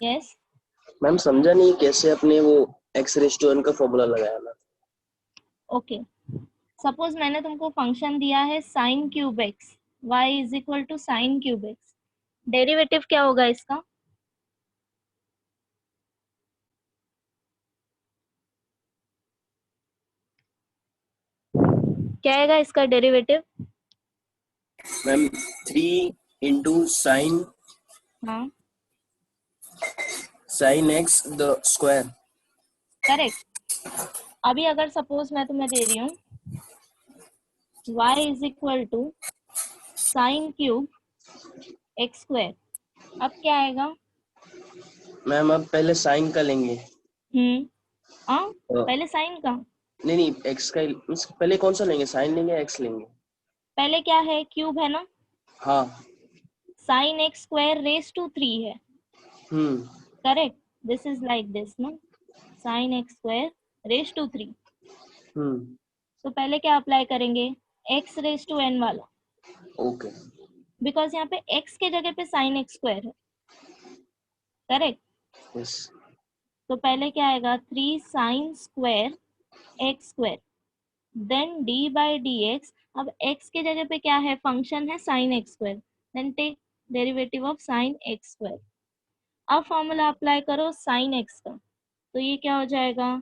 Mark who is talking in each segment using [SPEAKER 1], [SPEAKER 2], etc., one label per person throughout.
[SPEAKER 1] Yes
[SPEAKER 2] ma'am समझा नहीं कैसे अपने वो एक्स रेस टू एन का फॉर्मूला लगाया ना।
[SPEAKER 1] ओके, सपोज मैंने तुमको फंक्शन दिया है sine cube x, y is equal to sine cube x, derivative क्या होगा इसका? क्या आएगा इसका डेरिवेटिव?
[SPEAKER 2] मैम 3 ×
[SPEAKER 1] हाँ
[SPEAKER 2] sine x the square.
[SPEAKER 1] Correct. अभी अगर सपोज मैं तुम्हें दे रही हूँ y is equal to sine cube x square, अब क्या आएगा?
[SPEAKER 2] मैम अब पहले साइन का लेंगे।
[SPEAKER 1] हाँ
[SPEAKER 2] अ,
[SPEAKER 1] पहले साइन का,
[SPEAKER 2] नहीं नहीं एक्स का पहले कौन सा लेंगे, साइन लेंगे एक्स लेंगे?
[SPEAKER 1] पहले क्या है, क्यूब है ना,
[SPEAKER 2] हाँ।
[SPEAKER 1] Sine x square raise to 3 है,
[SPEAKER 2] hmm
[SPEAKER 1] correct, this is like this ना, sine x square raise to 3।
[SPEAKER 2] Hmm
[SPEAKER 1] तो पहले क्या अप्लाई करेंगे, एक्स रेस टू एन वाला,
[SPEAKER 2] ओके।
[SPEAKER 1] बिकॉज यहाँ पे एक्स के जगह पे साइन एक्स स्क्वायर है, करेक्ट।
[SPEAKER 2] यस।
[SPEAKER 1] तो पहले क्या आएगा, 3 sine square x square, then d by d x. अब x के जगह पे क्या है, फंक्शन है sine x square, then take derivative of sine x square. अब फॉर्मूला अप्लाई करो साइन एक्स का, तो ये क्या हो जाएगा,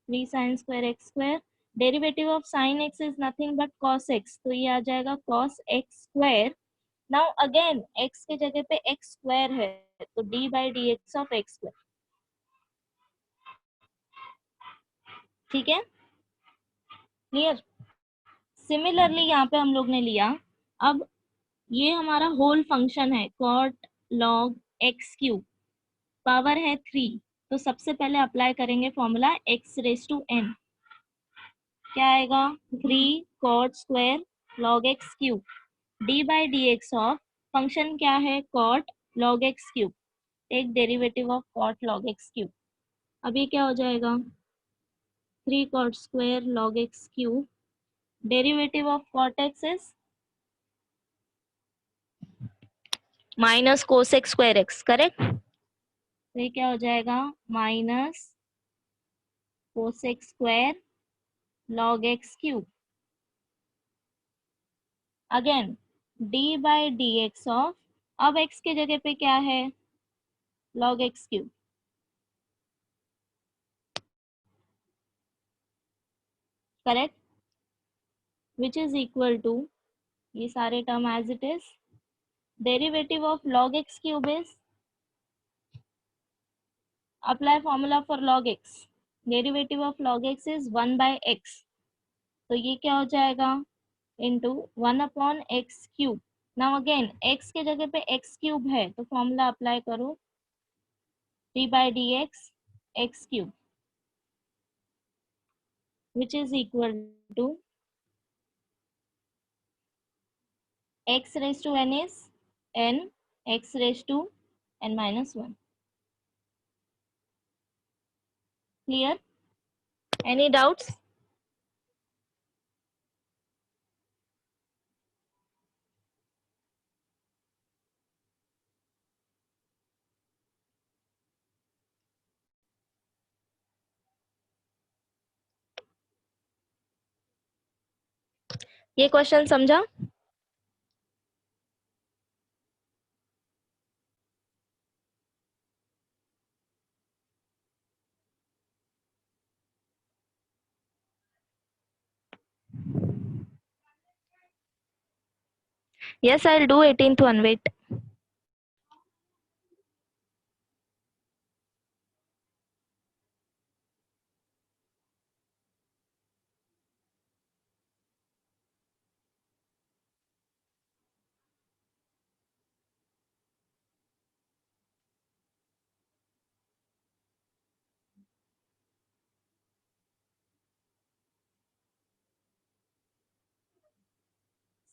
[SPEAKER 1] 3 sine square x square, derivative of sine x is nothing but cos x, तो ये आ जाएगा cos x square. Now again x के जगह पे एक्स स्क्वायर है, तो d by d x of x square, ठीक है, क्लियर। सिमिलरली यहाँ पे हम लोग ने लिया, अब ये हमारा होल फंक्शन है cot log x cube, power है 3, तो सबसे पहले अप्लाई करेंगे formula x raise to n, क्या आएगा, 3 cot square log x cube, d by d x of function क्या है cot log x cube, take derivative of cot log x cube. अब ये क्या हो जाएगा, 3 cot square log x cube, derivative of cot x is minus cos x square x, correct. तो ये क्या हो जाएगा, minus cosec square log x cube, again d by d x of, अब एक्स के जगह पे क्या है, log x cube, correct, which is equal to, ये सारे term as it is, derivative of log x cube is, apply formula for log x, derivative of log x is 1 by x, तो ये क्या हो जाएगा, into 1 upon x cube. Now again x के जगह पे एक्स क्यूब है, तो फॉर्मूला अप्लाई करो, 3 by dx x cube, which is equal to x raised to n is n, x raised to n minus 1. Clear? Any doubts? ये question समझा? Yes, I'll do 18th one. Wait.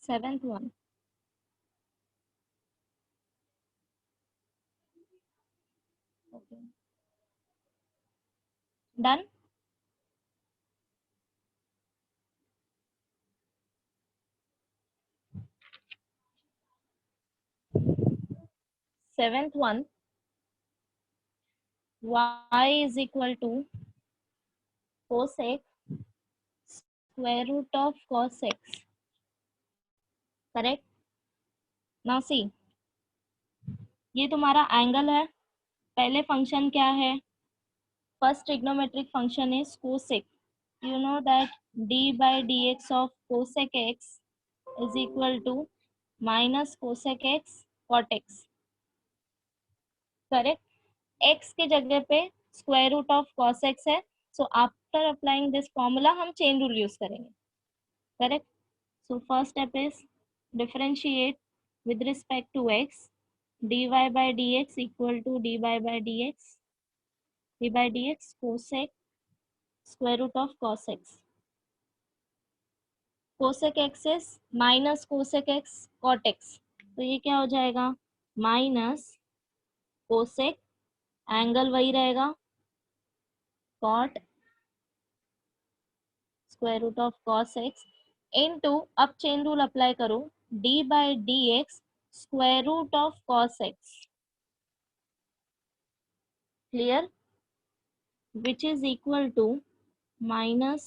[SPEAKER 1] Seventh one. Okay. Done? Seventh one. y is equal to cosec square root of cos x. Correct. Now see, ये तुम्हारा angle है. पहले function क्या है? First trigonometric function is cosec. You know that d by dx of cosec x is equal to minus cosec x cot x. Correct. x के जगह पे square root of cos x है. So after applying this formula हम chain rule use करेंगे. Correct. So first step is differentiate with respect to x, dy by dx equal to dy by dx cosec square root of cos x. cosec x is minus cosec x cot x. तो ये क्या हो जाएगा? Minus cosec, angle वही रहेगा, cot square root of cos x into, अब chain rule apply करो, d by dx square root of cos x. Clear? Which is equal to minus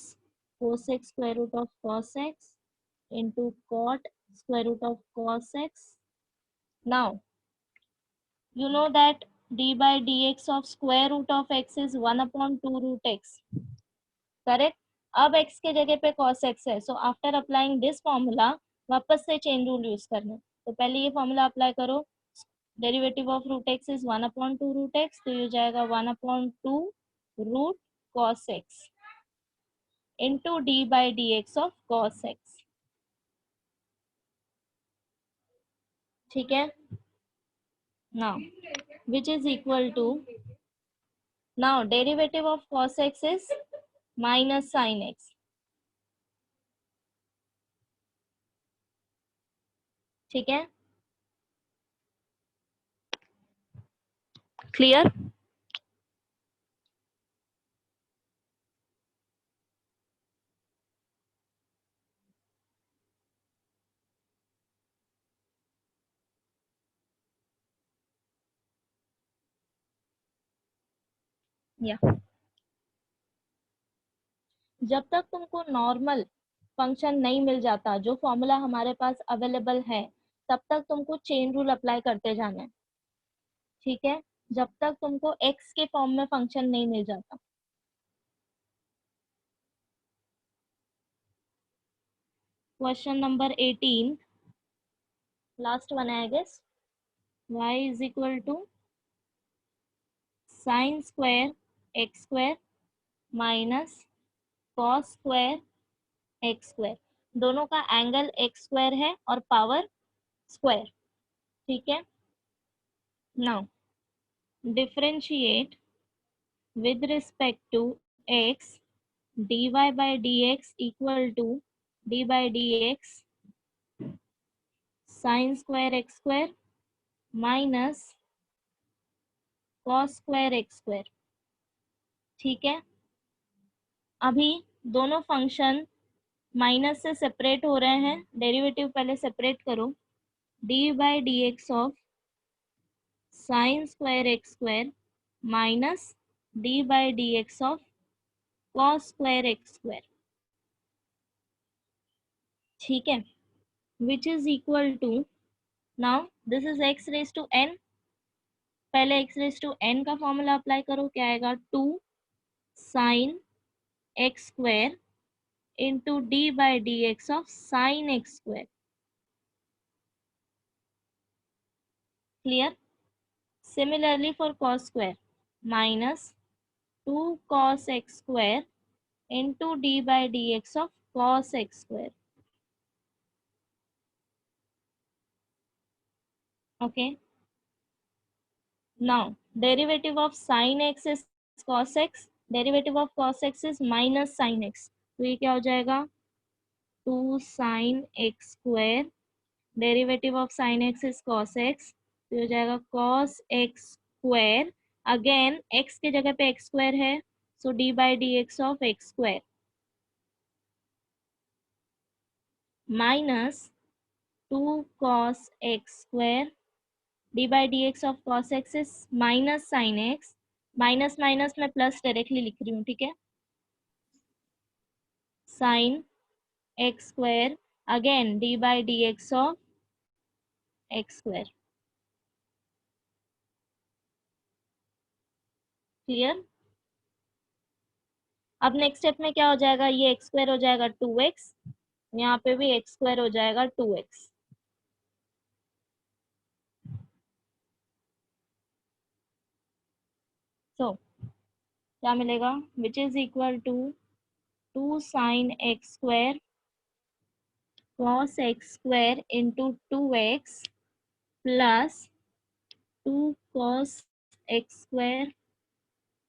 [SPEAKER 1] cosec square root of cos x into cot square root of cos x. Now you know that d by dx of square root of x is 1 upon 2 root x. Correct. अब x के जगह पे cos x है. So after applying this formula वापस से chain rule use करना. तो पहले ये फॉर्मूला अप्लाई करो. Derivative of root x is 1 upon 2 root x. तो ये हो जाएगा 1 अपॉन 2 रूट cos x into d by d x of cos x. ठीक है. Now which is equal to, now derivative of cos x is minus sine x. ठीक है. Clear? या जब तक तुमको नॉर्मल फंक्शन नहीं मिल जाता, जो फॉर्मूला हमारे पास अवेलेबल है, तब तक तुमको चेन रूल अप्लाई करते जाना है. ठीक है. जब तक तुमको x के फॉर्म में फंक्शन नहीं मिल जाता. क्वेश्चन नंबर 18, लास्ट वन है I guess. y is equal to sine square x square minus cos square x square. दोनों का एंगल एक्स स्क्वायर है और पावर स्क्वायर. ठीक है. Now differentiate with respect to x, dy by dx equal to d by dx sin square x square minus cos square x square. ठीक है. अभी दोनों फंक्शन माइनस से सेपरेट हो रहे हैं. डेरिवेटिव पहले सेपरेट करो. d by dx of sin square x square minus d by dx of cos square x square. ठीक है. which is equal to, now this is x raised to n. पहले x raised to n का formula apply करो. क्या आएगा? 2 sine x square into d by d x of sine x square. Clear? Similarly for cos square, minus 2 cos x square into d by d x of cos x square. Okay. now derivative of sin x is cos x, derivative of cos x is minus sin x. तो ये क्या हो जाएगा? 2 sin x square, derivative of sin x is cos x. तो हो जाएगा cos x square. Again x के जगह पे x स्क्वायर है, सो d by d x of x square minus 2 cos x square. d by dx of cos x is minus sin x. Minus minus में plus directly लिख रही हूँ, ठीक है। Sine x square again d by d x of x square. Clear. अब next step में क्या हो जाएगा, ये एक्स स्क्वायर हो जाएगा 2x, यहाँ पे भी एक्स स्क्वायर हो जाएगा 2x। सो क्या मिलेगा, which is equal to 2 sine x square cos x square into 2x plus 2 cos x square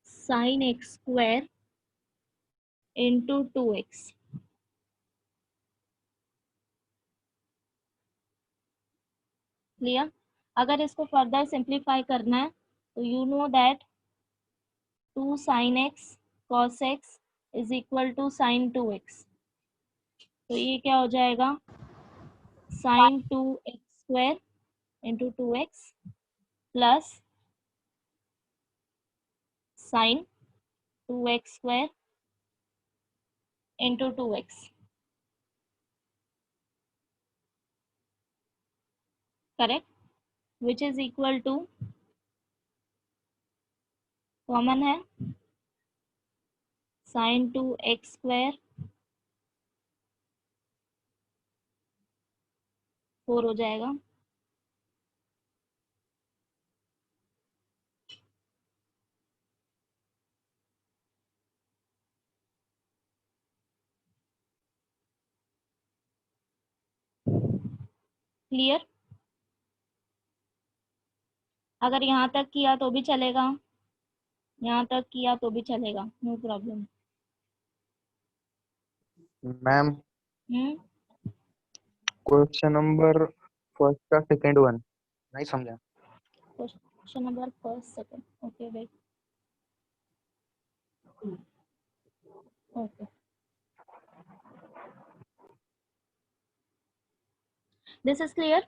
[SPEAKER 1] sine x square into 2x। Clear. अगर इसको फर्दर सिंप्लीफाई करना है तो you know that 2 sine x cos x is equal to sine 2x। तो ये क्या हो जाएगा, sine 2x square into 2x plus sine 2x square into 2x। Correct. Which is equal to, common है, sign 2x square 4 हो जाएगा, clear. अगर यहाँ तक किया तो भी चलेगा, यहाँ तक किया तो भी चलेगा, नो प्रॉब्लम।
[SPEAKER 3] मैम
[SPEAKER 1] हम्म।
[SPEAKER 3] क्वेश्चन नंबर फर्स्ट का सेकंड वन नहीं समझा।
[SPEAKER 1] Question number first second, okay wait, okay this is clear.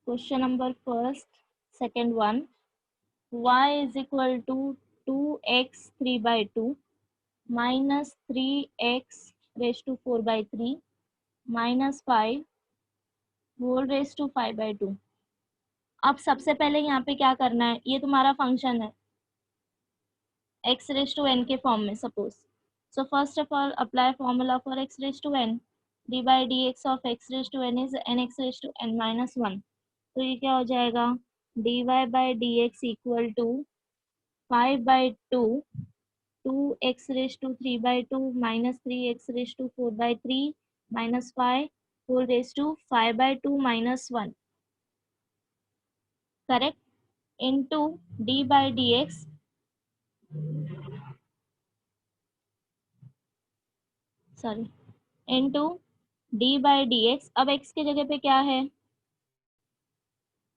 [SPEAKER 1] Question number first second one, y is equal to 2x 3 by 2 minus 3x raised to 4 by 3 minus 5 whole raised to 5 by 2। अब सबसे पहले यहाँ पे क्या करना है, ये तुम्हारा फंक्शन है x raised to n के फॉर्म में suppose. So first of all apply formula for x raised to n, d by dx of x raised to n is nx raised to n minus 1। तो ये क्या हो जाएगा, dy by dx equal to 5 by 2 2x raised to 3 by 2 minus 3x raised to 4 by 3 minus 5 whole raised to 5 by 2 minus 1। correct। into d by dx, sorry, into d by dx। अब x की जगह पे क्या है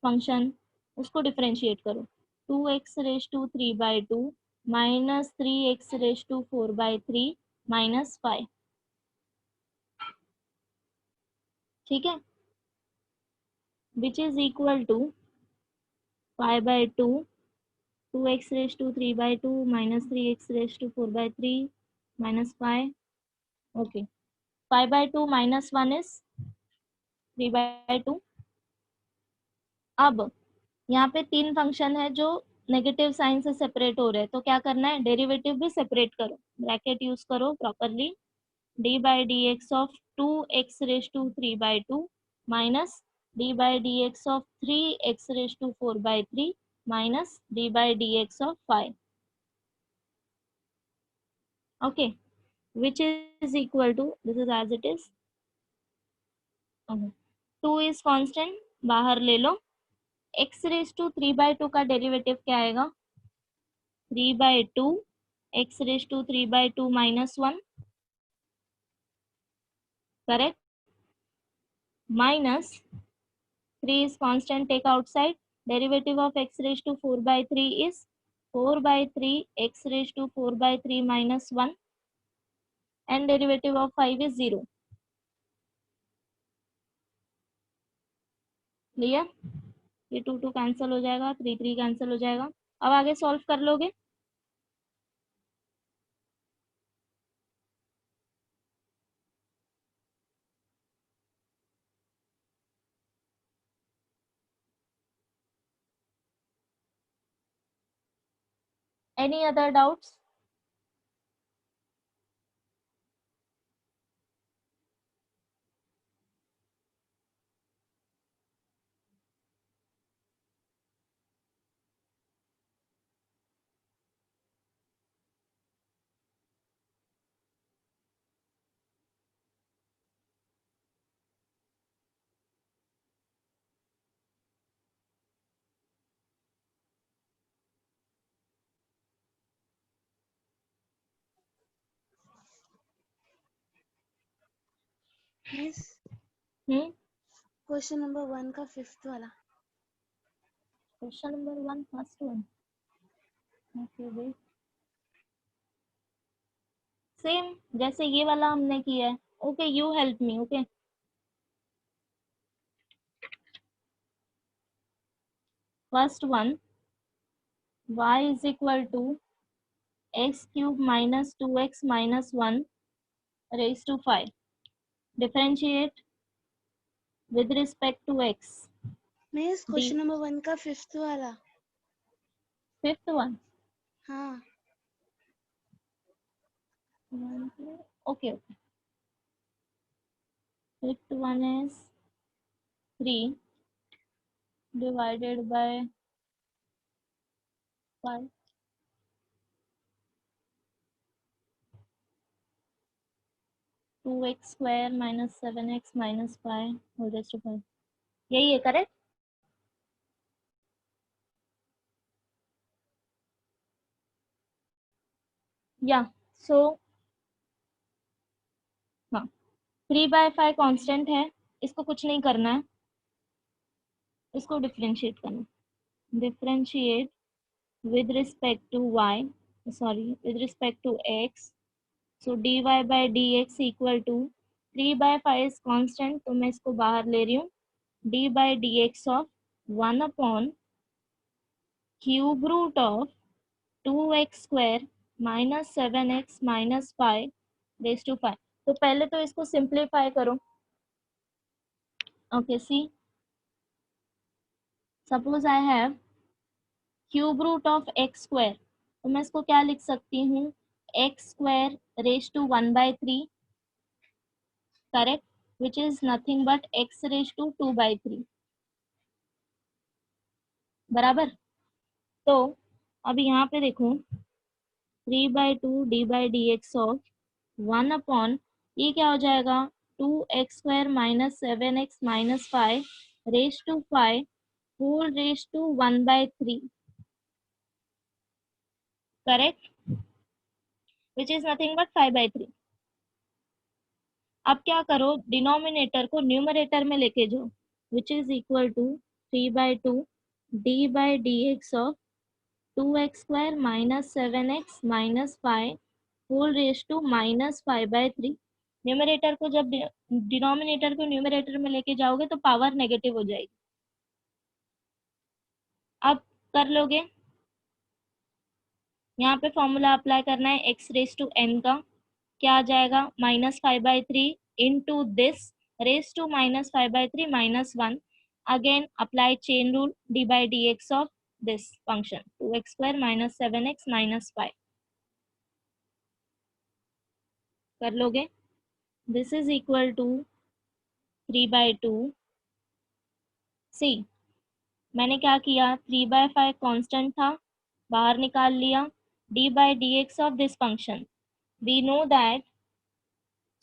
[SPEAKER 1] function, उसको differentiate करो, 2x raise to 3 by 2 minus 3x raise to 4 by 3 minus 5। ठीक है, which is equal to 5 by 2 2x raise to 3 by 2 minus 3x raise to 4 by 3 minus 5। Okay, 5 by 2 minus 1 is 3 by 2। अब यहाँ पे तीन function है जो negative sign से separate हो रहे हैं, तो क्या करना है, डेरिवेटिव भी सेपरेट करो, ब्रैकेट यूज करो properly, d by d x of 2x raise to 3 by 2 minus d by d x of 3x raise to 4 by 3 minus d by d x of 5। Okay, which is equal to, this is as it is, 2 is constant बाहर ले लो, x raise to 3 by 2 का derivative क्या आएगा, 3 by 2 x raise to 3 by 2 minus 1, correct, minus 3 is constant, take outside, derivative of x raised to 4 by 3 is 4 by 3 x raised to 4 by 3 minus 1 and derivative of 5 is 0। clear। ये 2 2 cancel हो जाएगा, 3 3 cancel हो जाएगा। अब आगे solve कर लोगे। Any other doubts?
[SPEAKER 4] Miss
[SPEAKER 1] question
[SPEAKER 4] number 1 का 5th वाला।
[SPEAKER 1] Number 1 first one. Okay wait, same जैसे ये वाला हमने किया है। Okay, you help me. Okay, first one, y is equal to x cube minus 2x minus 1 raised to 5. Differentiate with respect to x.
[SPEAKER 4] Miss question number 1 का 5th वाला।
[SPEAKER 1] Fifth one,
[SPEAKER 4] हाँ
[SPEAKER 1] okay, okay. Fifth one is 3 divided by 5. 2x square minus 7x minus 5 whole raised to 5. यही है correct? या सो हाँ, 3/5 constant है, इसको कुछ नहीं करना है, इसको डिफरेंशिएट करना। Differentiate with respect to y, sorry, with respect to x. So dy by dx equal to 3/5 is constant, तो मैं इसको बाहर ले रही हूँ। d by dx of 1 upon cube root of 2x square minus 7x minus 5 raised to 5. तो पहले तो इसको सिंप्लीफाई करो। Okay, see suppose I have cube root of x square, तो मैं इसको क्या लिख सकती हूँ? X square raise to 1/3, correct, which is nothing but x raise to 2/3, बराबर। तो अब यहाँ पे देखो 3/2 d by d x of 1 upon, ये क्या हो जाएगा? 2x square minus 7x minus 5 raise to 5 whole raise to 1/3, correct, which is nothing but 5/3। अब क्या करो, डिनोमिनेटर को न्यूमरेटर में लेके जाओ, which is equal to 3/2 d by d x of 2x square minus 7x minus 5 whole raise to minus 5/3। Numerator को जब denominator को न्यूमरेटर में लेके जाओगे तो पावर नेगेटिव हो जाएगी। अब कर लोगे, यहाँ पे फॉर्मूला अप्लाई करना है एक्स रेज टू एन का, क्या आ जाएगा? -5/3 into this raised to -5/3 minus 1. Again apply chain rule, d by dx of this function 2x square minus 7x minus 5. कर लोगे, this is equal to 3/2। सी मैंने क्या किया, 3/5 कांस्टेंट था, बाहर निकाल लिया, d by dx of this function, we know that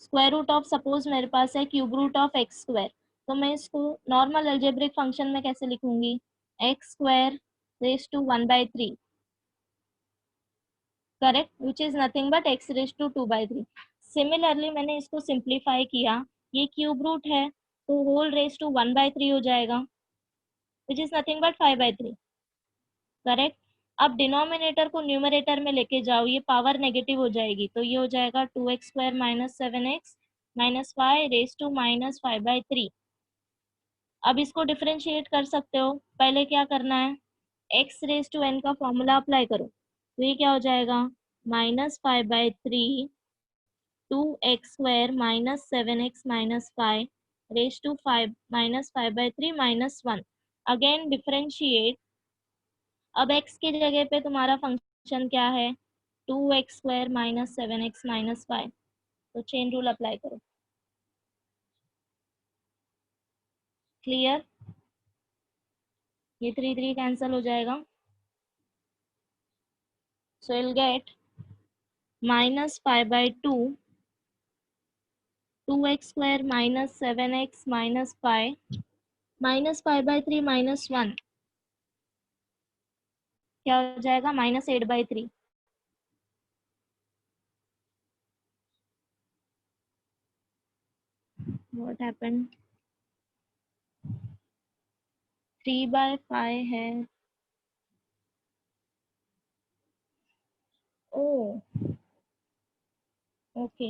[SPEAKER 1] square root of, suppose मेरे पास है cube root of x square, तो मैं इसको नॉर्मल अलजेब्रिक फंक्शन में कैसे लिखूंगी? X square raise to 1/3, correct, which is nothing but x raise to 2/3। Similarly मैंने इसको सिंप्लीफाई किया, ये क्यूब रूट है तो होल रेज टू 1/3 हो जाएगा, विच इज नथिंग बट 5/3, करेक्ट। अब डिनोमिनेटर को न्यूमरेटर में लेके जाओ, ये पावर नेगेटिव हो जाएगी, तो ये हो जाएगा 2x square minus 7x minus 5 raise to minus 5/3। अब इसको डिफरेंशिएट कर सकते हो। पहले क्या करना है, एक्स रेज टू एन का फॉर्मूला अप्लाई करो, तो ये क्या हो जाएगा, -5/3 2x² -7x - 5 raise to 5 -5/3 -1। Again differentiate. अब x की जगह पे तुम्हारा फंक्शन क्या है, 2x² -7x - 5, तो चेन रूल अप्लाई करो। क्लियर, ये 3 3 कैंसिल हो जाएगा, so will get -5/2 2x² -7x - 5 -5/3 -1 क्या हो जाएगा, -8/3। व्हाट हैपेंड, 3/5 है। ओ ओके,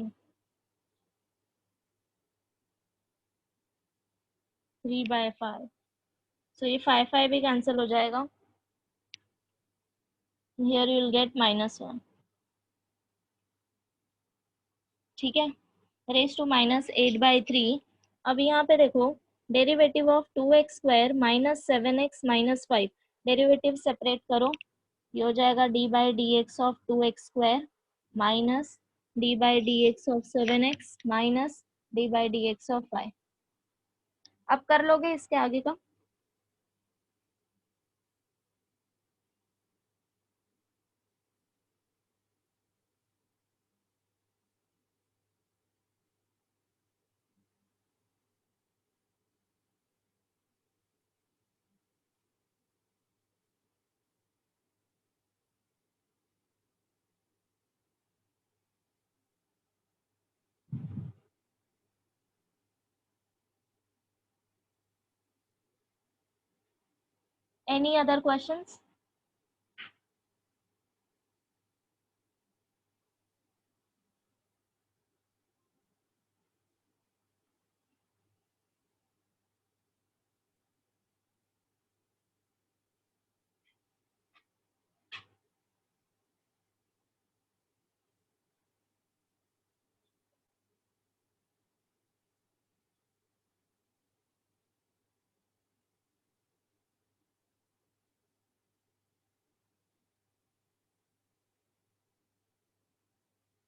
[SPEAKER 1] 3/5, सो ये 5 5 भी कैंसिल हो जाएगा, हियर यू विल गेट -1। ठीक है, रेज टू -8/3। अब यहाँ पे देखो, derivative of 2x² -7x - 5, derivative separate करो, ये हो जाएगा d/dx of 2x² minus d/dx of 7x minus d/dx of 5। अब कर लोगे इसके आगे का, any other questions?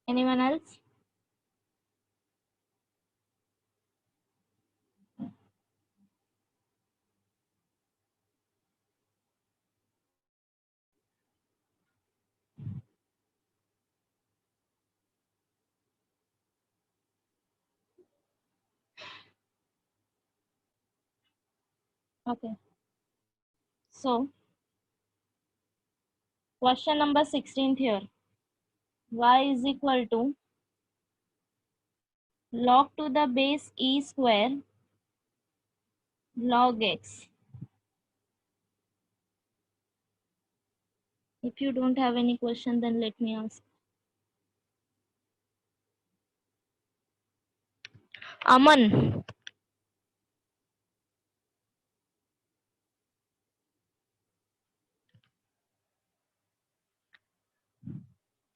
[SPEAKER 1] Anyone else? Okay, so question number 16 here, y is equal to log to the base e square log x. If you don't have any question, then let me ask. Aman,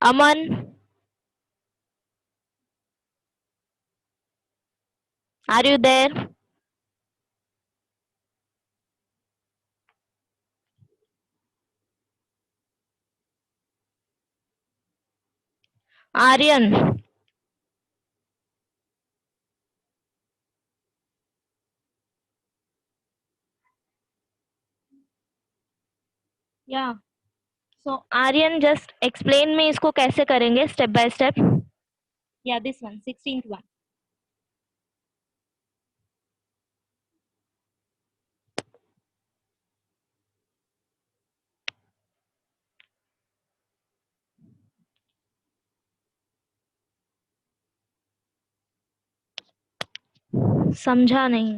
[SPEAKER 1] Aman, are you there? Aryan, yeah. So Aryan, just explain me इसको कैसे करेंगे step by step. Yeah, this one, 16th one. समझा नहीं.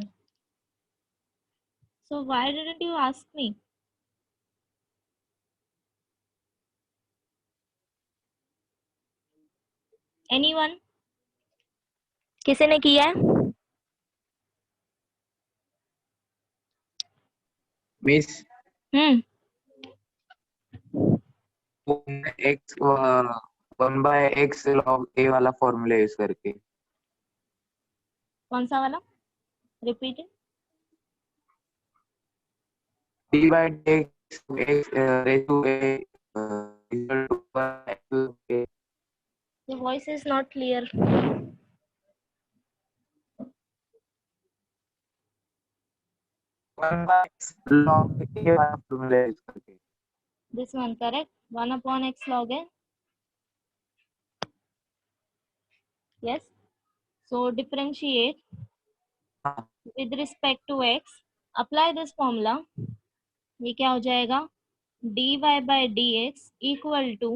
[SPEAKER 1] So why didn't you ask me? Anyone? किसी ने किया है?
[SPEAKER 3] Miss
[SPEAKER 1] hmm
[SPEAKER 3] x 1/x log a वाला फॉर्मूला यूज करके
[SPEAKER 1] कौन सा वाला? Repeat.
[SPEAKER 3] d by dx x raised to a equal to 1x log a
[SPEAKER 1] Your voice is not clear.
[SPEAKER 3] 1/x log a वाला फॉर्मूला यूज करके।
[SPEAKER 1] This one correct. 1 upon x log a. Yes. So differentiate
[SPEAKER 3] हाँ,
[SPEAKER 1] with respect to x. Apply this formula. ये क्या हो जाएगा? dy by dx equal to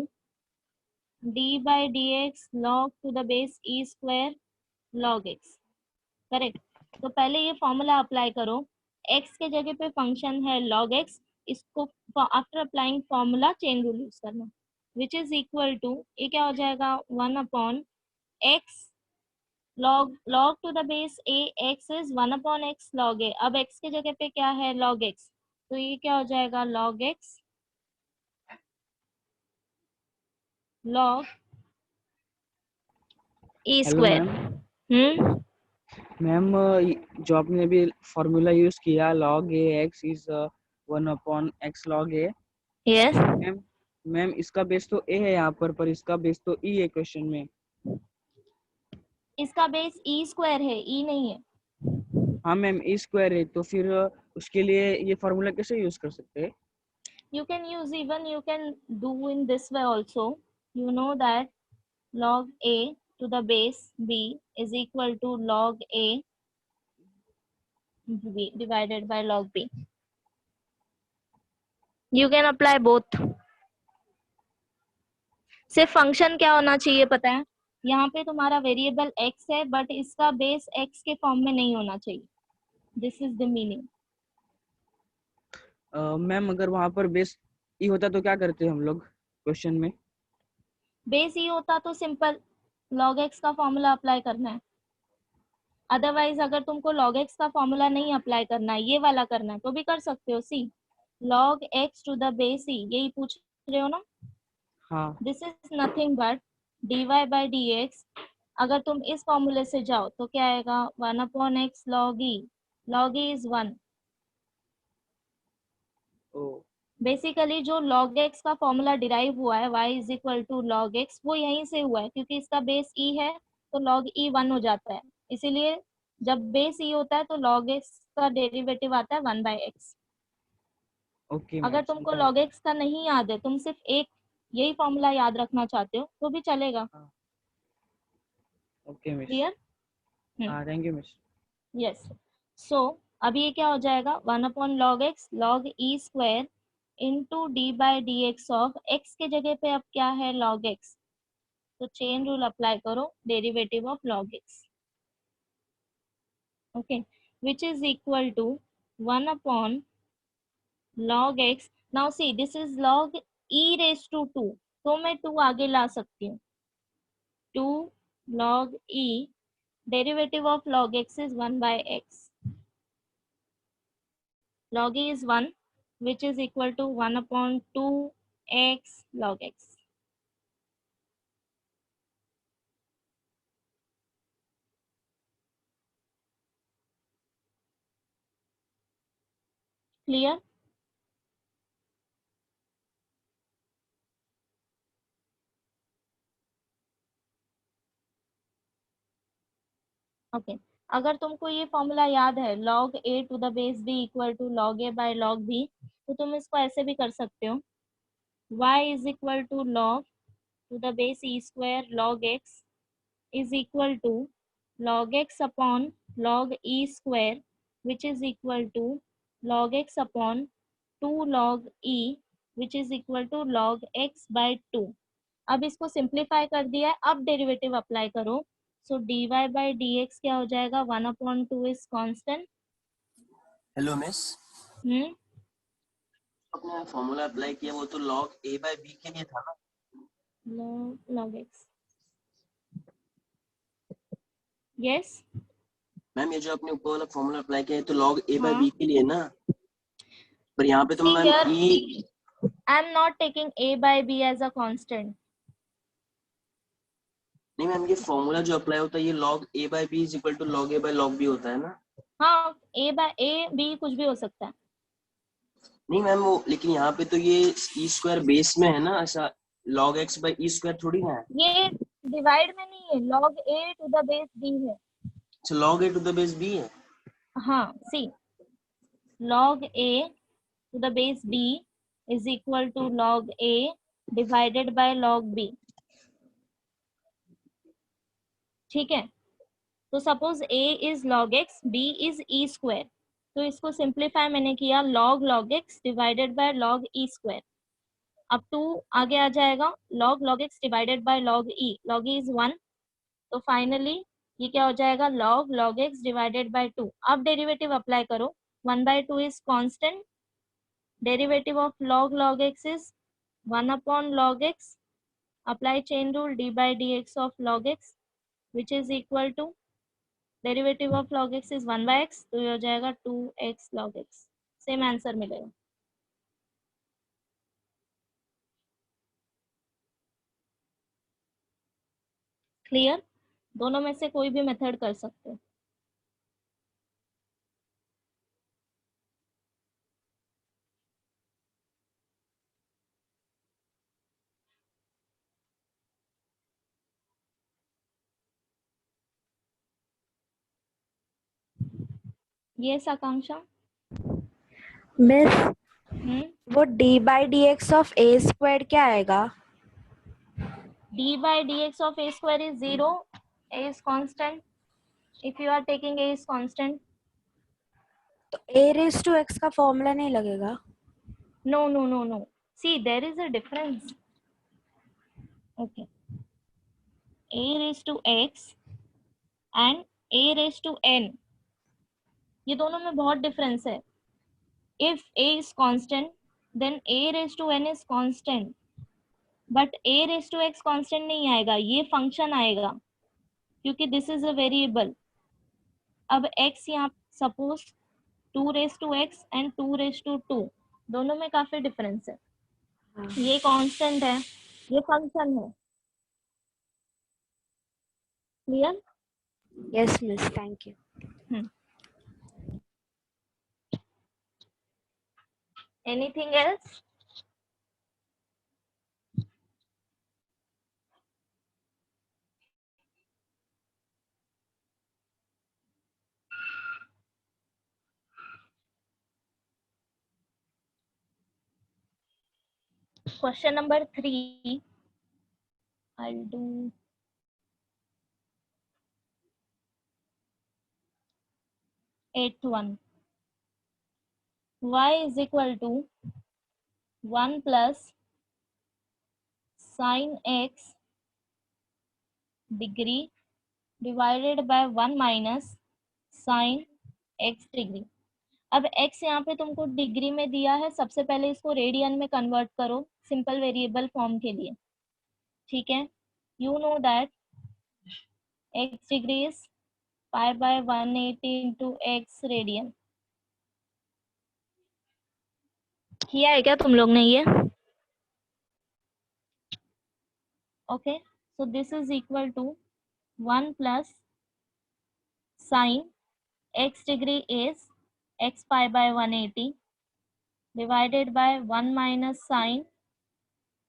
[SPEAKER 1] d by dx log to the base e square log x. Correct. तो पहले ये formula apply करो। x के जगह पे फंक्शन है log x, इसको after applying formula chain rule use करना, विच इज इक्वल टू, ये क्या हो जाएगा? 1 upon x log to the base a, x is 1 upon x log a। अब x के जगह पे क्या है? log x, तो ये क्या हो जाएगा? log x log a
[SPEAKER 5] hello
[SPEAKER 1] square.
[SPEAKER 5] Ma'am. Ma'am जो आपने अभी फॉर्मूला यूज किया log a x is 1 upon x log a।
[SPEAKER 1] Yes,
[SPEAKER 5] ma'am ma'am इसका बेस तो a है यहाँ पर इसका बेस तो e है क्वेश्चन में।
[SPEAKER 1] इसका बेस e स्क्वायर है, e नहीं है।
[SPEAKER 5] हाँ मैम e स्क्वायर है, तो फिर उसके लिए ये फॉर्मूला कैसे यूज कर सकते हैं?
[SPEAKER 1] You can use, even you can do in this way also. You know that log a to the base b is equal to log a b divided by log b. You can apply both. सिर्फ function क्या होना चाहिए पता है? यहाँ पे तुम्हारा variable x है, बट इसका बेस x के फॉर्म में नहीं होना चाहिए। This is the meaning.
[SPEAKER 5] Ma'am अगर वहाँ पर बेस e होता तो क्या करते हम लोग क्वेश्चन में?
[SPEAKER 1] बेस e होता तो सिंपल log x का फॉर्मूला अप्लाई करना है। अदरवाइज अगर तुमको log x का फॉर्मूला नहीं अप्लाई करना है, ये वाला करना है, तो भी कर सकते हो। See log x to the base e, यही पूछ रहे हो ना?
[SPEAKER 5] हाँ
[SPEAKER 1] this is nothing but dy by dx। अगर तुम इस फॉर्मूले से जाओ तो क्या आएगा? 1 upon x log e। log e is 1।
[SPEAKER 5] Oh
[SPEAKER 1] basically जो log x का फॉर्मूला डिराइव हुआ है y is equal to log x, वो यहीं से हुआ है, क्योंकि इसका बेस e है तो log e 1 हो जाता है। इसीलिए जब बेस e होता है तो log x का डेरिवेटिव आता है 1 बाई x।
[SPEAKER 5] ओके
[SPEAKER 1] अगर
[SPEAKER 5] मैम
[SPEAKER 1] तुमको
[SPEAKER 5] समझा।
[SPEAKER 1] log x का नहीं याद है, तुम सिर्फ एक यही फॉर्मूला याद रखना चाहते हो, तो भी चलेगा।
[SPEAKER 5] Okay miss.
[SPEAKER 1] क्लियर?
[SPEAKER 5] हाँ थैंक यू मिस।
[SPEAKER 1] यस। सो अभी ये क्या हो जाएगा? 1 upon log x log e square into d by d x of x के जगह पे अब क्या है? log x। तो चेन रूल अप्लाई करो, derivative of log x, okay, which is equal to 1 upon log x। Now see this is log e raise to 2, तो मैं 2 आगे ला सकती हूँ। 2 log e, derivative of log x is 1 by x। log e is 1, which is equal to 1 upon 2x log x. Clear? Okay. अगर तुमको ये formula याद है log a to the base b equal to log a by log b, तो तुम इसको ऐसे भी कर सकते हो। y is equal to log to the base e square log x is equal to log x upon log e square, which is equal to log x upon 2 log e, which is equal to log x by 2। अब इसको simplify कर दिया है, अब derivative apply करो। सो dy by dx क्या हो जाएगा? 1 upon 2 is constant.
[SPEAKER 2] Hello miss,
[SPEAKER 1] hmm,
[SPEAKER 2] आपने फॉर्मूला अप्लाई किया वो तो log a by b के लिए था ना?
[SPEAKER 1] log x। यस,
[SPEAKER 2] मैम ये जो आपने ऊपर वाला फॉर्मूला अप्लाई किया है तो log a by
[SPEAKER 1] हाँ
[SPEAKER 2] b के लिए ना? पर यहाँ पे तो
[SPEAKER 1] See
[SPEAKER 2] ma'am
[SPEAKER 1] here,
[SPEAKER 2] E,
[SPEAKER 1] I am not taking a by b as a constant.
[SPEAKER 2] नहीं मैम ये फॉर्मूला जो अप्लाई होता है ये log a by b is equal to log a by log b होता है ना?
[SPEAKER 1] हाँ, a by a b कुछ भी हो सकता है.
[SPEAKER 2] नहीं मैम वो, लेकिन यहाँ पे तो ये ई स्क्वायर बेस में है ना, ऐसा log x by E square थोड़ी ना है.
[SPEAKER 1] ये डिवाइड में नहीं है, log a to the base b है.
[SPEAKER 2] अच्छा log a to the base b है.
[SPEAKER 1] हाँ, see, log a to the base b is equal to log a divided by log b. ठीक है, तो suppose a is log x, b is e square, तो इसको simplify मैंने किया log x divided by log e square. अब 2 आगे आ जाएगा, log x divided by log e is 1, तो फाइनली ये क्या हो जाएगा, log x डिवाइडेड बाय 2. अब डेरिवेटिव अप्लाई करो, 1/2 is constant, derivative of log x is 1 upon log x, apply chain rule, d by dx of log x which is equal to derivative of log x is 1/x, तो ये हो जाएगा 2x log x. Same answer मिलेगा. Clear? दोनों में से कोई भी मेथड कर सकते हो. यस आकांक्षा.
[SPEAKER 6] मिस वो d by d x of A square क्या आएगा?
[SPEAKER 1] d by dx of a square is 0, a is constant. If you are taking a is constant,
[SPEAKER 6] तो a रेज टू एक्स का formula नहीं लगेगा?
[SPEAKER 1] no. See, there is a difference. Okay, a raised to x and a raised to n, ये दोनों में बहुत difference है. If a is constant, then a raised to n is constant, but a raised to x constant नहीं आएगा, ये function आएगा, क्योंकि दिस इज अ वेरिएबल. अब x यहाँ suppose 2 raised to x and 2 raised to 2, दोनों में काफी डिफरेंस है. ये कांस्टेंट है, ये फंक्शन है. Clear?
[SPEAKER 6] Yes miss, thank you.
[SPEAKER 1] Anything else? Question number 3, I'll do 8th one. Y is equal to 1 plus sin x degree divided by 1 minus sin x degree. अब x यहाँ पे तुमको degree में दिया है, सबसे पहले इसको रेडियन में कन्वर्ट करो सिंपल वेरिएबल फॉर्म के लिए. ठीक है, you know that x degree is pi by 180 into x radian. किया है क्या तुम लोग ने ये? Okay, so this is equal to 1 plus sine x degree is x pi by 180 divided by 1 minus sine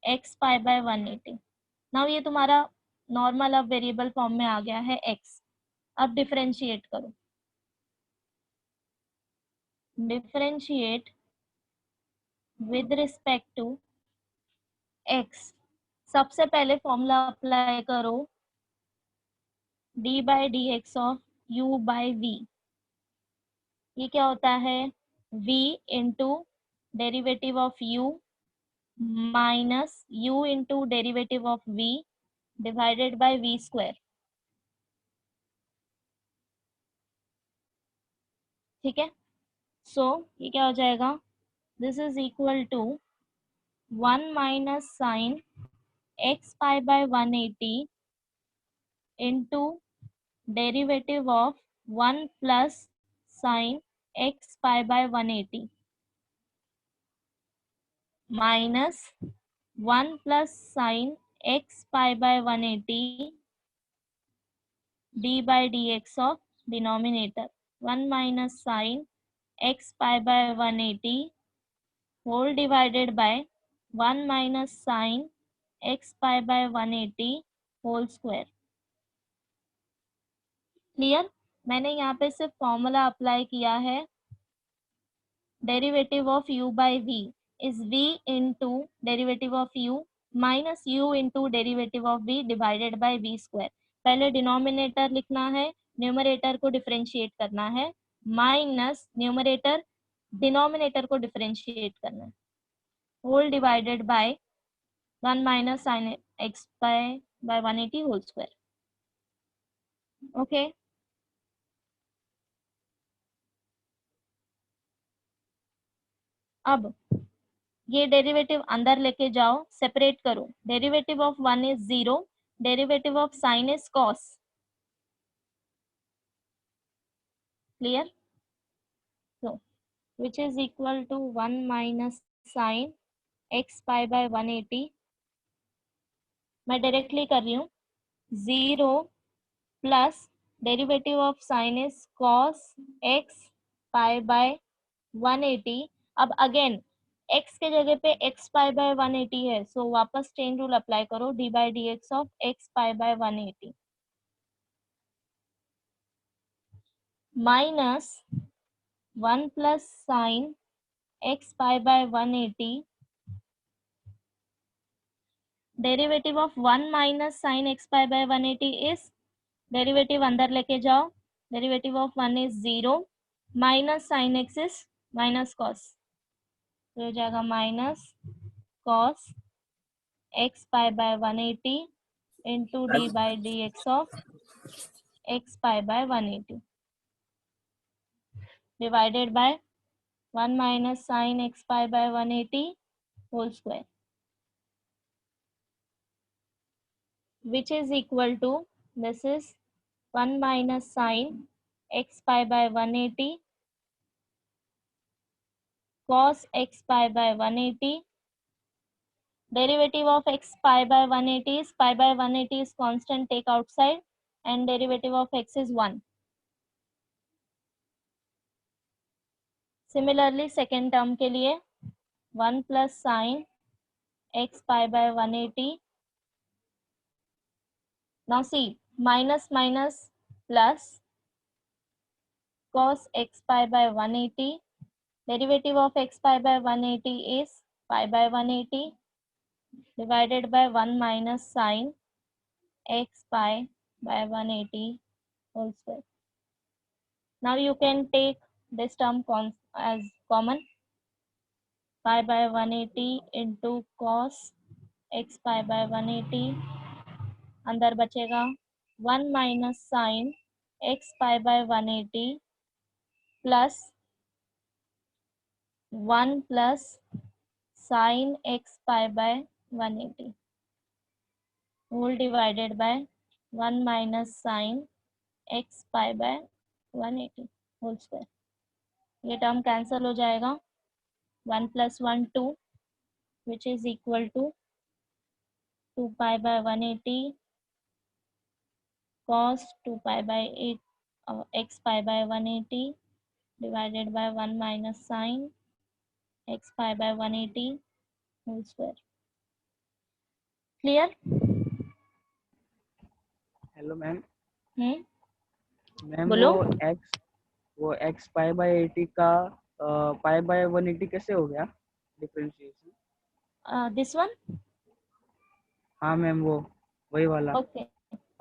[SPEAKER 1] x pi by 180. Now ये तुम्हारा normal अब वेरिएबल फॉर्म में आ गया है x. अब डिफरेंशिएट करो, differentiate with respect to x. सबसे पहले फॉर्मूला अप्लाई करो, d by d x of u by v. ये क्या होता है, v into derivative of u minus u into derivative of v divided by v square. ठीक है, सो ये क्या हो जाएगा, this is equal to 1 minus sine x pi by 180 into derivative of 1 plus sine x pi by 180. Minus 1 plus sine x pi by 180 d by d x of denominator 1 minus sine x pi by 180 whole divided by 1 minus sine x pi by 180 whole square. Clear? मैंने यहाँ पे सिर्फ formula apply किया है। Derivative of u by v is v into derivative of u minus u into derivative of v divided by v square. पहले denominator लिखना है, numerator को डिफरेंशिएट करना है, माइनस न्यूमरेटर डिनोमिनेटर को डिफरेंशिएट करना है, whole divided by 1 minus sine x by 180 whole square. Okay, अब ये डेरिवेटिव अंदर लेके जाओ, सेपरेट करो। Derivative of 1 is 0, derivative of sine is cos. Clear? so which is equal to 1 minus sin x pi by 180। मैं directly कर रही हूँ, 0 plus derivative of sine is cos x pi by 180। अब again x के जगह पे x pi by 180 है, so वापस चेन रूल अप्लाई करो, d by d x of x pi by 180 minus 1 plus sine x pi by 180 derivative of 1 minus sine x pi by 180 is, derivative अंदर लेके जाओ, derivative of 1 is 0 minus sine x is minus cos, तो हो जाएगा minus cos x pi by 180 into d by d x of x pi by 180 divided by 1 minus sine x pi by 180 whole square, which is equal to, this is 1 minus sin x pi by 180 cos x pi by 180, derivative of x pi by 180 is pi by 180 is constant, take outside, and derivative of x is 1. Similarly second term के लिए 1 plus sin x pi by 180, now see minus minus plus cos x pi by 180, derivative of x pi by 180 is pi by 180 divided by 1 minus sin x pi by 180 whole square. Now you can take this term as common, pi by 180 into cos x pi by 180, अंदर बचेगा 1 minus sin x pi by 180 plus 1 plus sin x pi by 180 whole divided by 1 minus sin x pi by 180 whole square। ये term cancel हो जाएगा, 1 plus 1 2 which is equal to 2 pi by 180 cos 2 pi by 8 x pi by 180 divided by 1 minus sin x pi by 180 whole square। Clear?
[SPEAKER 5] Hello ma'am. Ma'am
[SPEAKER 1] बोलो।
[SPEAKER 5] वो x pi bye 80 का पाई by 180 कैसे हो गया differentiation?
[SPEAKER 1] This one?
[SPEAKER 5] हाँ ma'am, वो वही वाला।
[SPEAKER 1] ओके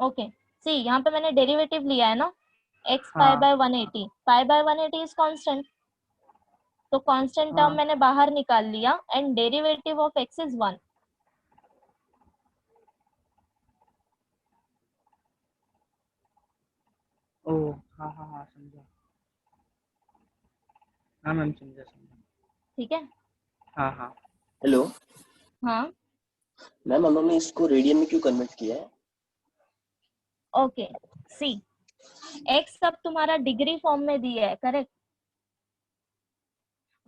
[SPEAKER 1] ओके, सी यहाँ पे मैंने डेरिवेटिव लिया है ना, x
[SPEAKER 5] हाँ।
[SPEAKER 1] पाई by 180, pi by 180 is constant, तो कांस्टेंट टर्म
[SPEAKER 5] हाँ।
[SPEAKER 1] मैंने बाहर निकाल लिया, and derivative of x is 1।
[SPEAKER 5] ओ हाँ हाँ हाँ, समझा। हाँ मैम, समझा।
[SPEAKER 1] ठीक है?
[SPEAKER 5] हाँ हाँ।
[SPEAKER 2] हेलो
[SPEAKER 1] हाँ
[SPEAKER 2] मैम, हम लोग ने इसको रेडियन में क्यों कन्वर्ट किया है?
[SPEAKER 1] ओके, सी x अब तुम्हारा डिग्री फॉर्म में दिया है, करेक्ट,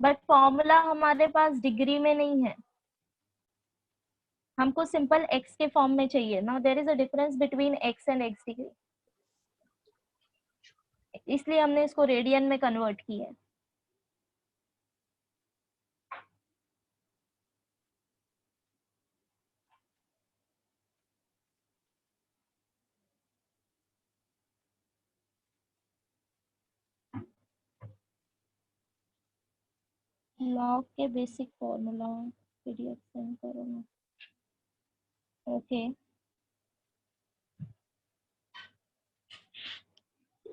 [SPEAKER 1] बट फॉर्मूला हमारे पास डिग्री में नहीं है, हमको सिंपल x के फॉर्म में चाहिए। Now there is a difference between x and x degree, इसलिए हमने इसको रेडियन में कन्वर्ट किया है। लॉग के बेसिक फॉर्मूला पीडीएफ सेंड करो ना। Okay,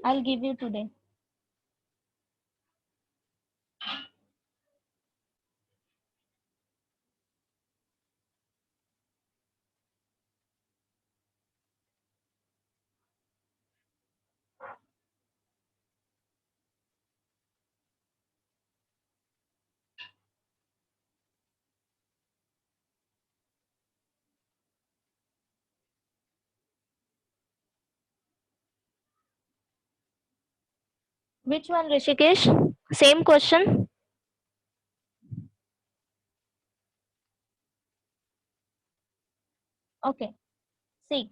[SPEAKER 1] I will give you today. Which one, Rishikesh? Same question? Okay. See,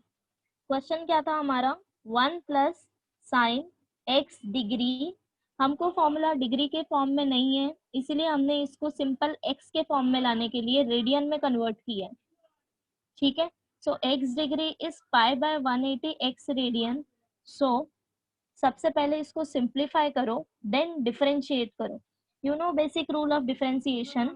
[SPEAKER 1] question क्या था हमारा? 1 प्लस साइन एक्स डिग्री। हमको फॉर्मूला डिग्री के फॉर्म में नहीं है, इसीलिए हमने इसको सिंपल एक्स के फॉर्म में लाने के लिए रेडियन में कन्वर्ट किया है। ठीक है, so x degree is pi by 180 x radian. So सबसे पहले इसको सिंप्लीफाई करो, देन डिफरेंशिएट करो। You know basic rule of differentiation,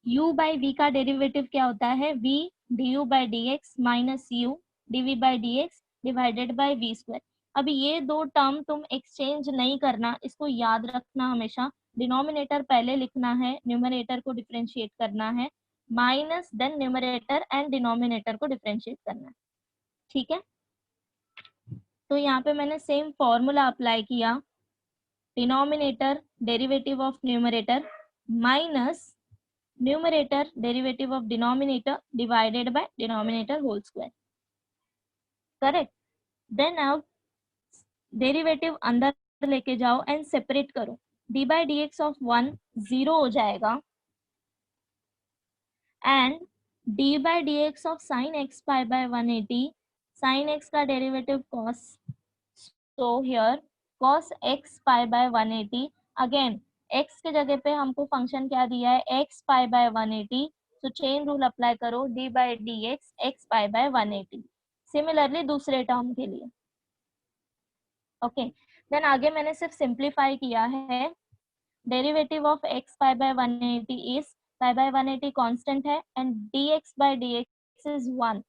[SPEAKER 1] u by v का डेरिवेटिव क्या होता है? v du by d x minus u dv by d x divided by v square. अभी ये दो टर्म तुम एक्सचेंज नहीं करना, इसको याद रखना हमेशा। डिनोमिनेटर पहले लिखना है, न्यूमरेटर को डिफरेंशिएट करना है, minus then numerator and denominator को डिफरेंशिएट करना है। ठीक है, तो यहाँ पे मैंने सेम फॉर्मूला अप्लाई किया, denominator derivative of numerator minus numerator derivative of denominator divided by denominator whole square. Correct. Then अब डेरिवेटिव अंदर लेके जाओ एंड सेपरेट करो। D by d x of 1 0 हो जाएगा and d by d x of sine x pi by 180, sine x का derivative cos, so here cos x pi by 180। Again x के जगह पे हमको फंक्शन क्या दिया है? x पाई बाय 180, तो चेन रूल अप्लाई करो, d by d x x pi by 180। Similarly दूसरे टर्म के लिए। ओके, देन आगे मैंने सिर्फ सिंप्लीफाई किया है। Derivative of x pi by 180 is, pi by 180 constant है and dx by dx is 1,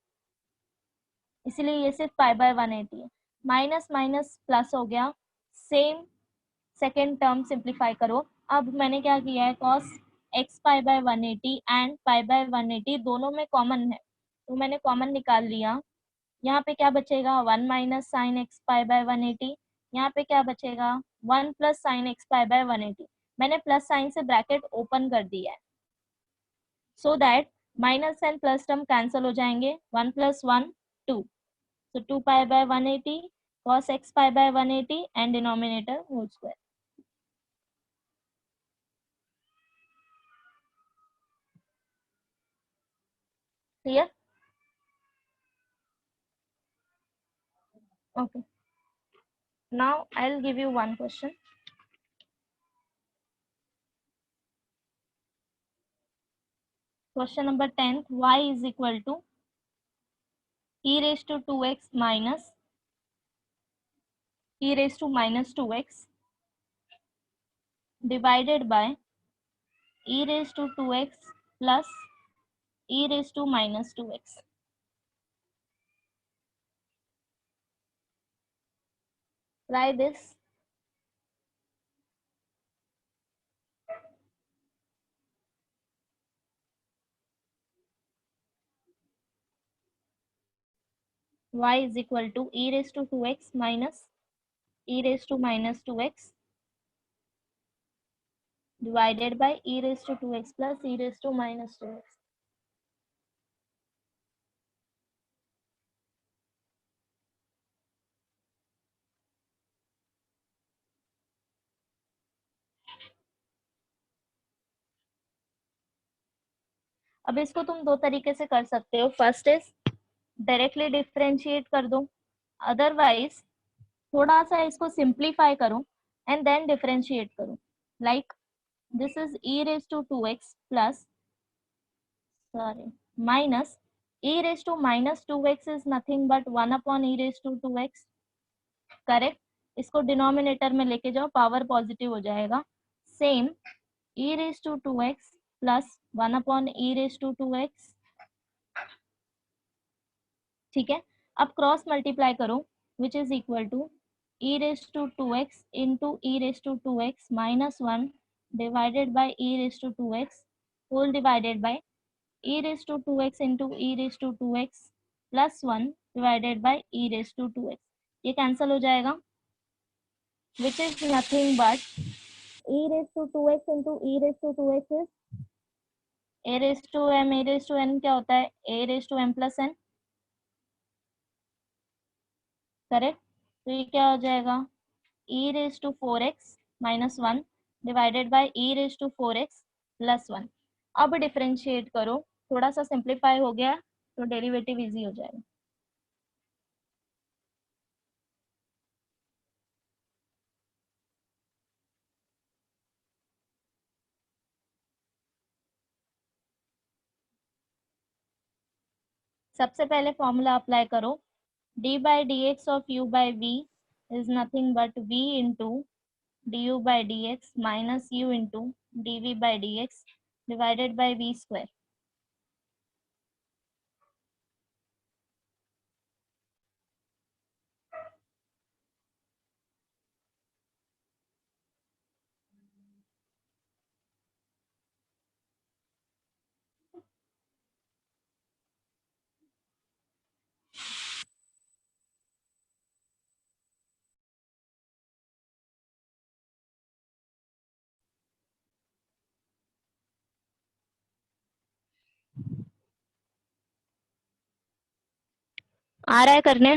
[SPEAKER 1] इसलिए ये सिर्फ पाई बाय 180 है। माइनस माइनस प्लस हो गया, सेम सेकेंड टर्म सिंप्लीफाई करो। अब मैंने क्या किया है? cos x pi by 180 and pi by 180 दोनों में कॉमन है, तो मैंने कॉमन निकाल लिया। यहाँ पे क्या बचेगा? 1 minus sine x pi by 180। यहाँ पे क्या बचेगा? 1 plus sine x pi by 180। मैंने प्लस साइन से ब्रैकेट ओपन कर दिया है, so that minus and plus term cancel हो जाएंगे। 1 plus 1 2, so 2 pi by 180 cos x pi by 180 and denominator whole square। Clear? Okay. Now I'll give you one question. Question number 10, y is equal to e raised to 2x minus e raised to minus 2x divided by e raised to 2x plus e raised to minus 2x. Try this. Y is equal to e raised to 2x minus e raised to minus 2x divided by e raised to 2x plus e raised to minus 2x. अब इसको तुम दो तरीके से कर सकते हो. First is directly differentiate कर दो, अदरवाइज थोड़ा सा इसको सिंप्लीफाई करो एंड देन डिफरेंशिएट करो. Like this is e raised to 2x plus sorry minus e raised to minus 2x is nothing but 1 upon e raised to 2x. Correct. इसको denominator में लेके जाओ, पावर पॉजिटिव हो जाएगा. Same e raised to 2x plus 1 upon e raised to 2x. ठीक है. अब cross multiply करो which is equal to e raised to 2x into e raised to 2x minus 1 divided by e raised to 2x whole divided by e raised to 2x into e raised to 2x plus 1 divided by e raised to 2x. ये cancel हो जाएगा, which is nothing but e raised to 2x into e raised to 2x is a raised to m. a raised to n क्या होता है? a raised to m plus n. Correct. तो ये क्या हो जाएगा? e raised to 4x minus 1 divided by e raised to 4x plus 1. अब differentiate करो, थोड़ा सा सिंप्लीफाई हो गया तो डेरिवेटिव इजी हो जाएगा. सबसे पहले फॉर्मूला अप्लाई करो. d by dx of u by v is nothing but v into du by dx minus u into dv by dx divided by v square. आ रहा है करने?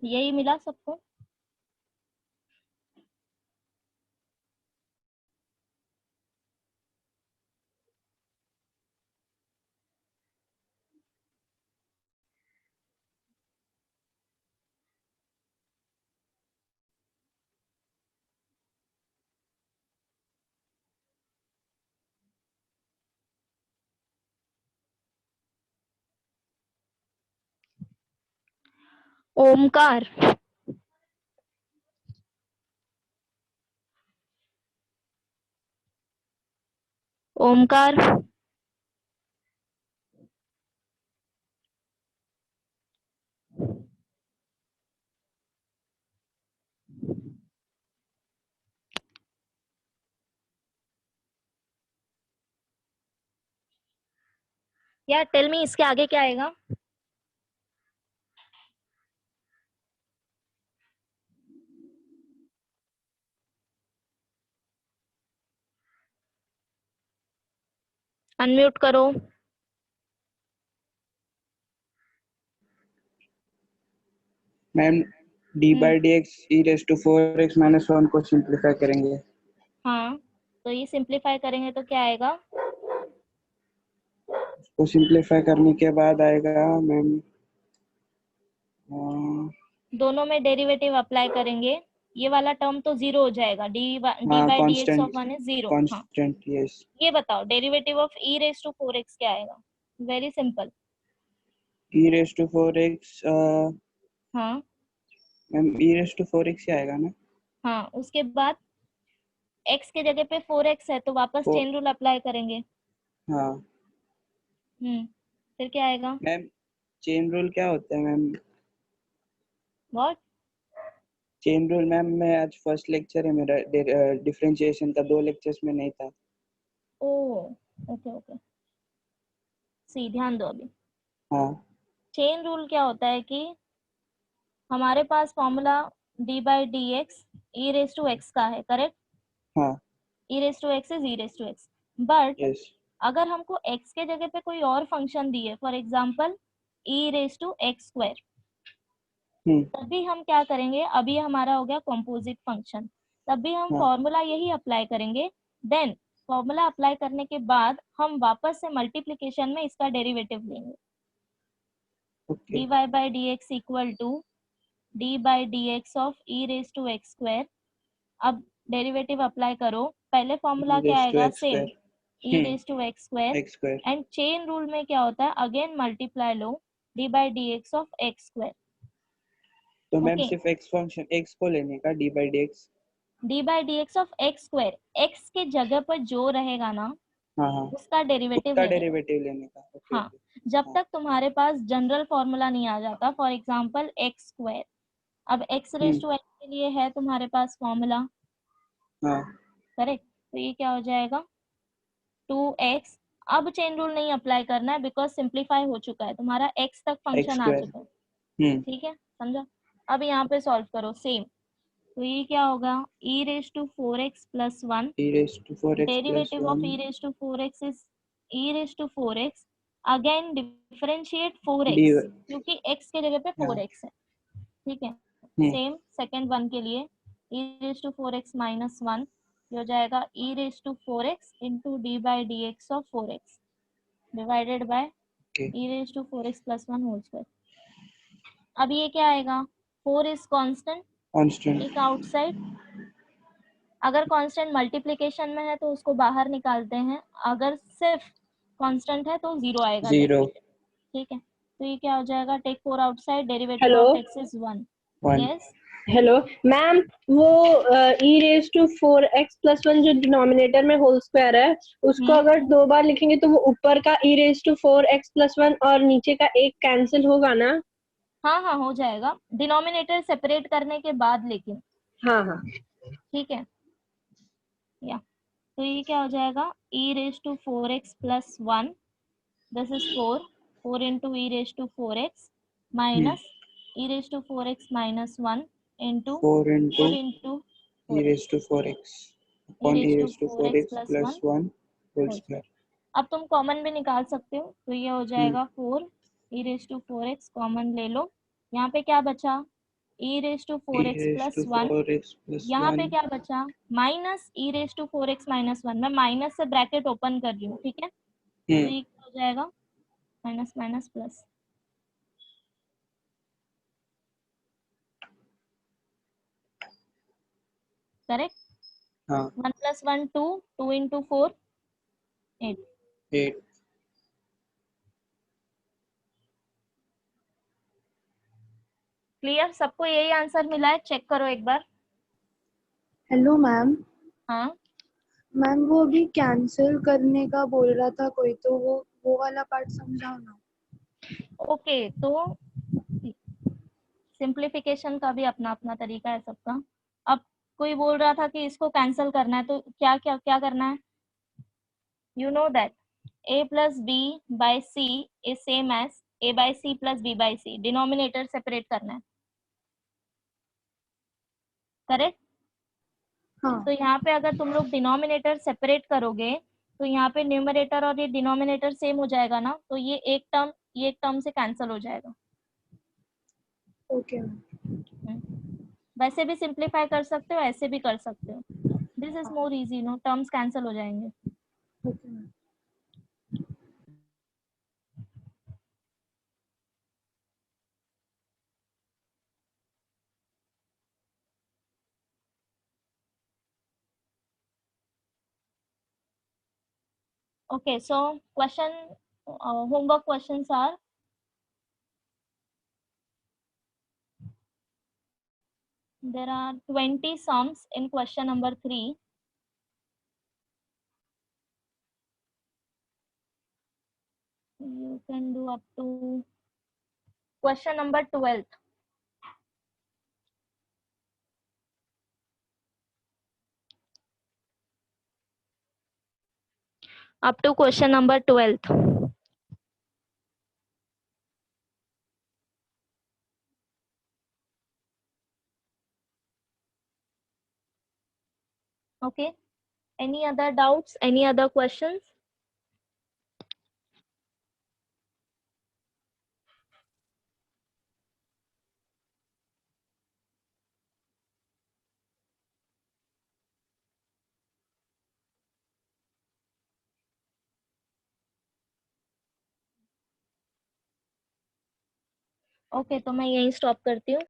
[SPEAKER 1] यही मिला सबको? ओमकार, ओमकार, यार टेल मी इसके आगे क्या आएगा? अनम्यूट करो.
[SPEAKER 5] Ma'am d by dx e raised to 4x minus 1 को सिंप्लीफाई करेंगे.
[SPEAKER 1] हाँ, तो ये सिंप्लीफाई करेंगे तो क्या आएगा?
[SPEAKER 5] उसको सिंप्लीफाई करने के बाद आएगा मैम
[SPEAKER 1] दोनों में डेरिवेटिव अप्लाई करेंगे, ये वाला टर्म तो जीरो हो जाएगा. d by dx of 1 is 0.
[SPEAKER 5] Constant. Yes.
[SPEAKER 1] ये बताओ derivative of e raised to 4x क्या आएगा? Very simple.
[SPEAKER 5] e raised to 4x
[SPEAKER 1] हाँ,
[SPEAKER 5] ma'am e raised to 4x ही आएगा ना?
[SPEAKER 1] हाँ, उसके बाद x के जगह पे 4x है तो वापस
[SPEAKER 5] Four-
[SPEAKER 1] चेन रूल अप्लाई करेंगे।
[SPEAKER 5] हाँ
[SPEAKER 1] फिर क्या आएगा?
[SPEAKER 5] मैम, चेन रूल क्या होता है ma'am?
[SPEAKER 1] What?
[SPEAKER 5] Chain rule ma'am, मैं आज फर्स्ट लेक्चर है मेरा डिफरेंशिएशन का, 2 लेक्चर्स में नहीं था।
[SPEAKER 1] ओह, ओके ओके, सी ध्यान दो अभी।
[SPEAKER 5] हाँ
[SPEAKER 1] चेन रूल क्या होता है कि हमारे पास formula d by d x e raise to x का है, करेक्ट?
[SPEAKER 5] हाँ
[SPEAKER 1] e raise to x is e raise to x, but
[SPEAKER 5] yes
[SPEAKER 1] अगर हमको x के जगह पे कोई और फंक्शन दिए, for example e raise to x square, तभी हम क्या करेंगे? अभी हमारा हो गया कॉम्पोजिट फंक्शन, तभी हम
[SPEAKER 5] हाँ
[SPEAKER 1] फॉर्मूला यही अप्लाई करेंगे। देन फॉर्मूला अप्लाई करने के बाद हम वापस से मल्टीप्लिकेशन में इसका डेरिवेटिव लेंगे।
[SPEAKER 5] Okay
[SPEAKER 1] dy by d x equal to d by d x of e raise to x square. अब डेरिवेटिव अप्लाई करो, पहले फॉर्मूला क्या
[SPEAKER 5] रेस टू
[SPEAKER 1] आएगा?
[SPEAKER 5] X
[SPEAKER 1] same,
[SPEAKER 5] square
[SPEAKER 1] e raise to x square,
[SPEAKER 5] x square.
[SPEAKER 1] And chain rule में क्या होता है? Again multiply लो d by d x of x square.
[SPEAKER 5] तो मैम
[SPEAKER 1] ओके,
[SPEAKER 5] सिर्फ एक्स फंक्शन एक्स को लेने का, d by d x.
[SPEAKER 1] D by d x of x square, x के जगह पर जो रहेगा ना
[SPEAKER 5] हाँ हाँ,
[SPEAKER 1] उसका डेरिवेटिव
[SPEAKER 5] उसका
[SPEAKER 1] लेने का।
[SPEAKER 5] डेरिवेटिव लेने का। ओके
[SPEAKER 1] हाँ,
[SPEAKER 5] ओके।
[SPEAKER 1] जब
[SPEAKER 5] हाँ
[SPEAKER 1] तक तुम्हारे पास जनरल फॉर्मूला नहीं आ जाता, फॉर एग्जांपल एक्स स्क्वायर, अब एक्स रेस टू एक्स के लिए है तुम्हारे पास फॉर्मूला,
[SPEAKER 5] हाँ
[SPEAKER 1] करेक्ट? तो ये क्या हो जाएगा? 2x। अब चेन रूल नहीं अप्लाई करना है बिकॉज सिंप्लीफाई हो चुका है, तुम्हारा x तक
[SPEAKER 5] एक्स
[SPEAKER 1] फंक्शन आ
[SPEAKER 5] स्क्वायर।
[SPEAKER 1] चुका है, ठीक है, समझा? अब यहाँ पे सॉल्व करो सेम, तो ये क्या होगा? e raise to 4x plus 1,
[SPEAKER 5] e raise to 4x plus
[SPEAKER 1] derivative of
[SPEAKER 5] 1।
[SPEAKER 1] e raise to 4x is e raise to 4x, again differentiate
[SPEAKER 5] d
[SPEAKER 1] 4x क्योंकि x के जगह पे
[SPEAKER 5] हाँ
[SPEAKER 1] 4x है, ठीक है? सेम सेकेंड वन के लिए e raise to 4x minus 1 हो जाएगा e raise to 4x into d by d x of 4x divided by
[SPEAKER 5] okay
[SPEAKER 1] e raise to 4x plus 1 whole square. अब ये क्या आएगा? 4 इज कांस्टेंट,
[SPEAKER 5] कांस्टेंट।
[SPEAKER 1] एक outside, अगर कांस्टेंट मल्टीप्लिकेशन में है तो उसको बाहर निकालते हैं, अगर सिर्फ कांस्टेंट है तो 0 आएगा
[SPEAKER 5] 0
[SPEAKER 1] डेरिवेटिव, ठीक है? तो ये क्या हो जाएगा? Take 4 outside, derivative
[SPEAKER 6] hello
[SPEAKER 1] of x is 1।
[SPEAKER 5] 1।
[SPEAKER 1] Yes,
[SPEAKER 6] hello ma'am, वो e raise to 4x plus 1 जो डिनोमिनेटर में होल स्क्वायर है, उसको अगर 2 बार लिखेंगे तो वो ऊपर का e raise to 4x plus 1 और नीचे का एक कैंसिल होगा ना?
[SPEAKER 1] हाँ हाँ हो जाएगा, डिनोमिनेटर सेपरेट करने के बाद, लेकिन
[SPEAKER 6] हाँ हाँ
[SPEAKER 1] ठीक है, या तो ये क्या हो जाएगा? e raise to 4x plus 1, this is 4 into e raise to 4x minus e raise to 4x minus 1 into
[SPEAKER 5] 4 into
[SPEAKER 1] 4 into
[SPEAKER 5] e raised to 4x upon e raised to 4x
[SPEAKER 1] plus
[SPEAKER 5] plus 1 whole
[SPEAKER 1] whole
[SPEAKER 5] square।
[SPEAKER 1] अब तुम common भी निकाल सकते हो, तो ये हो जाएगा 4 e raise to 4x common ले लो, यहाँ पे क्या बचा? e raise to
[SPEAKER 5] e
[SPEAKER 1] 4x
[SPEAKER 5] raised
[SPEAKER 1] plus
[SPEAKER 5] to
[SPEAKER 1] 1,
[SPEAKER 5] 4x plus
[SPEAKER 1] यहाँ
[SPEAKER 5] 1।
[SPEAKER 1] पे क्या बचा? Minus e raise to 4x minus 1, मैं माइनस से ब्रैकेट ओपन कर रही हूँ, ठीक है? तो ये क्या हो जाएगा? Minus minus plus, correct?
[SPEAKER 5] हाँ
[SPEAKER 1] 1 प्लस 1 2, 2 इंटू 4 8।
[SPEAKER 5] 8।
[SPEAKER 1] क्लियर? सबको यही आंसर मिला है? चेक करो एक बार।
[SPEAKER 4] Hello ma'am.
[SPEAKER 1] हाँ,
[SPEAKER 4] मैम वो अभी कैंसिल करने का बोल रहा था कोई, तो वो वाला पार्ट समझाओ ना।
[SPEAKER 1] ओके, तो सिंप्लीफिकेशन का भी अपना अपना तरीका है सबका। अब कोई बोल रहा था कि इसको कैंसिल करना है, तो क्या क्या क्या करना है? You know that a plus b by c is same as a by c plus b by c, denominator separate करना है, करेक्ट?
[SPEAKER 4] हाँ
[SPEAKER 1] तो यहाँ पे अगर तुम लोग डिनोमिनेटर सेपरेट करोगे तो यहाँ पे न्यूमरेटर और ये डिनोमिनेटर सेम हो जाएगा ना, तो ये एक टर्म से कैंसिल हो जाएगा।
[SPEAKER 4] Okay ma'am.
[SPEAKER 1] वैसे भी सिंप्लीफाई कर सकते हो, ऐसे भी कर सकते हो, this is more easy, no terms cancel हो जाएंगे।
[SPEAKER 4] Okay ma'am.
[SPEAKER 1] Okay, so homework questions are there are 20 sums in question number 3. You can do up to question number 12th. Up to question number 12th. Okay. Any other doubts? Any other questions? Okay तो मैं यहीं stop करती हूँ.